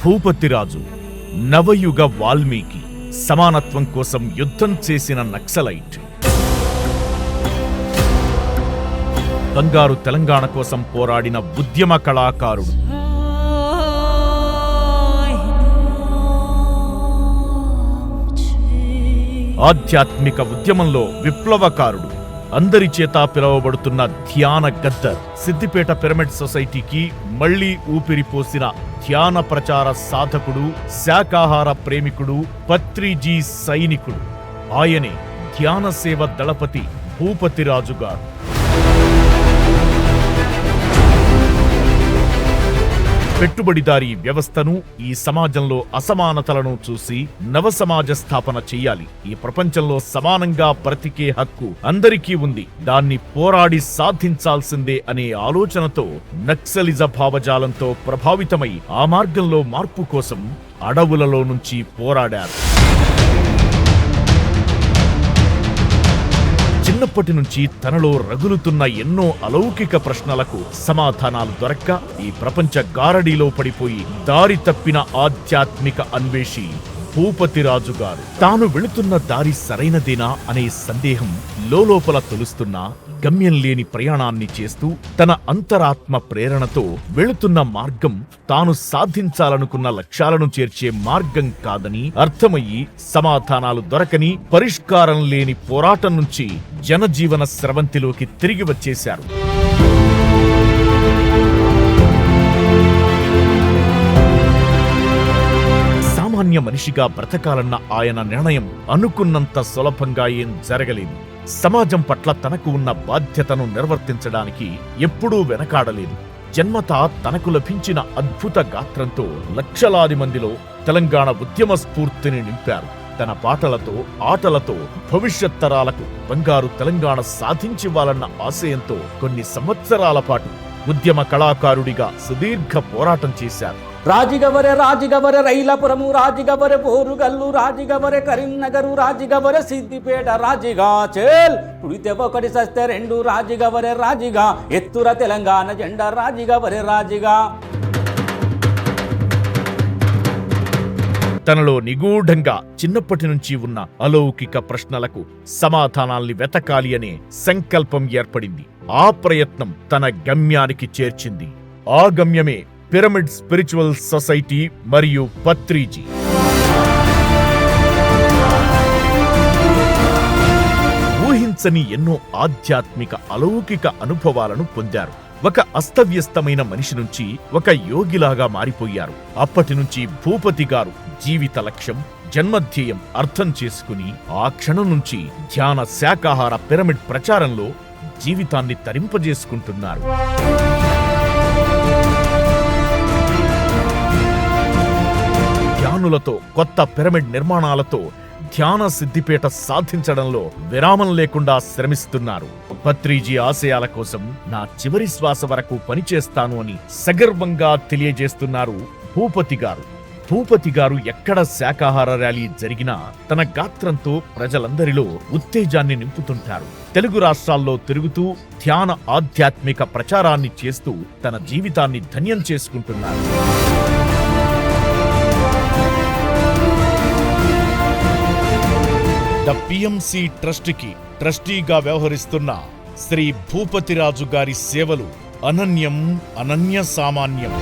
భూపతిరాజు నవయుగ వాల్మీకి, సమానత్వం కోసం యుద్ధం చేసిన నక్సలైట్. బంగారు తెలంగాణ కోసం పోరాడిన ఉద్యమ కళాకారుడు. ఆధ్యాత్మిక ఉద్యమంలో విప్లవకారుడు. అందరి చేత పిలువబడుతున్న ధ్యాన గద్దర్. సిద్దిపేట పిరమిడ్ సొసైటీకి మళ్లీ ఊపిరిపోసిన ధ్యాన ప్రచార సాధకుడు, శాకాహార ప్రేమికుడు, పత్రిజీ సైనికుడు. ఆయనే ధ్యాన సేవ దళపతి భూపతిరాజు గారు. పెట్టుబడిదారీ వ్యవస్థను, ఈ సమాజంలో అసమానతలను చూసి నవ సమాజ స్థాపన చెయ్యాలి. ఈ ప్రపంచంలో సమానంగా బ్రతికే హక్కు అందరికీ ఉంది, దాన్ని పోరాడి సాధించాల్సిందే అనే ఆలోచనతో నక్సలిజ భావజాలంతో ప్రభావితమై ఆ మార్గంలో మార్పు కోసం అడవులలో నుంచి పోరాడారు. చిన్నప్పటి నుంచి తనలో రగులుతున్న ఎన్నో అలౌకిక ప్రశ్నలకు సమాధానాలు దొరక్క ఈ ప్రపంచ గారడీలో పడిపోయి దారి తప్పిన ఆధ్యాత్మిక అన్వేషి భూపతిరాజు గారు. తాను వెళుతున్న దారి సరైనదేనా అనే సందేహం లోపల తొలుస్తున్నా గమ్యం లేని ప్రయాణాన్ని చేస్తూ తన అంతరాత్మ ప్రేరణతో వెళుతున్న మార్గం తాను సాధించాలనుకున్న లక్ష్యాలను చేర్చే మార్గం కాదని అర్థమయ్యి సమాధానాలు దొరకని, పరిష్కారం లేని పోరాటం నుంచి జనజీవన స్రవంతిలోకి తిరిగి వచ్చేశారు. సామాన్య మనిషిగా బ్రతకాలన్న ఆయన నిర్ణయం అనుకున్నంత సులభంగా ఏం జరగలేదు. సమాజం పట్ల తనకు ఉన్న బాధ్యతను నిర్వర్తించడానికి ఎప్పుడూ వెనకాడలేదు. జన్మతా తనకు లభించిన అద్భుత గాత్రంతో లక్షలాది మందిలో తెలంగాణ ఉద్యమ స్ఫూర్తిని నింపారు. తన పాటలతో, ఆటలతో భవిష్యత్ తరాలకు బంగారు తెలంగాణ సాధించివ్వాలన్న ఆశయంతో కొన్ని సంవత్సరాల పాటు ఉద్యమ కళాకారుడిగా సుదీర్ఘ పోరాటం చేశారు. రాజిగవరె రైలపురము, రాజిగవరె పోరుగల్లు, రాజిగవరె కరీంనగరు, రాజిగవరె సిద్దిపేట, రాజిగా చేల్ పుడితే ఒకటి సస్తే రెండు, రాజిగవరె రాజిగా ఎత్తుర తెలంగాణ జెండా, రాజిగవరె రాజిగా. తనలో నిగూఢంగా చిన్నప్పటి నుంచి ఉన్న అలౌకిక ప్రశ్నలకు సమాధానాల్ని వెతకాలి అనే సంకల్పం ఏర్పడింది. ఆ ప్రయత్నం తన గమ్యానికి చేర్చింది. ఆ గమ్యమే పిరమిడ్ స్పిరిచువల్ సొసైటీ మరియు పత్రిజీ. ఊహించని ఎన్నో ఆధ్యాత్మిక అలౌకిక అనుభవాలను పొందారు. ఒక అస్తవ్యస్తమైన మనిషి నుంచి ఒక యోగిలాగా మారిపోయారు. అప్పటి నుంచి భూపతి గారు జీవిత లక్ష్యం, జన్మధ్యేయం అర్థం చేసుకుని ఆ క్షణం నుంచి ధ్యాన, శాకాహార పిరమిడ్ ప్రచారంలో జీవితాన్ని తరింపజేసుకుంటున్నారు. ధ్యానులతో, కొత్త పిరమిడ్ నిర్మాణాలతో ధ్యాన సిద్దిపేట సాధించడంలో విరామం లేకుండా శ్రమిస్తున్నారు. పత్రిజీ ఆశయాల కోసం నా చివరి శ్వాస వరకు పనిచేస్తాను అని సగర్వంగా తెలియజేస్తున్నారు భూపతి గారు. భూపతి గారు ఎక్కడ శాకాహార ర్యాలీ జరిగినా తన గాత్రంతో ప్రజలందరిలో ఉత్తేజాన్ని నింపుతుంటారు. తెలుగు రాష్ట్రాల్లో తిరుగుతూ ధ్యాన, ఆధ్యాత్మిక ప్రచారాన్ని చేస్తూ తన జీవితాన్ని ధన్యం చేసుకుంటున్నారు. ద పిఎంసి ట్రస్ట్కి ట్రస్టీగా వ్యవహరిస్తున్న శ్రీ భూపతిరాజు గారి సేవలు అనన్యం, అనన్య సామాన్యం.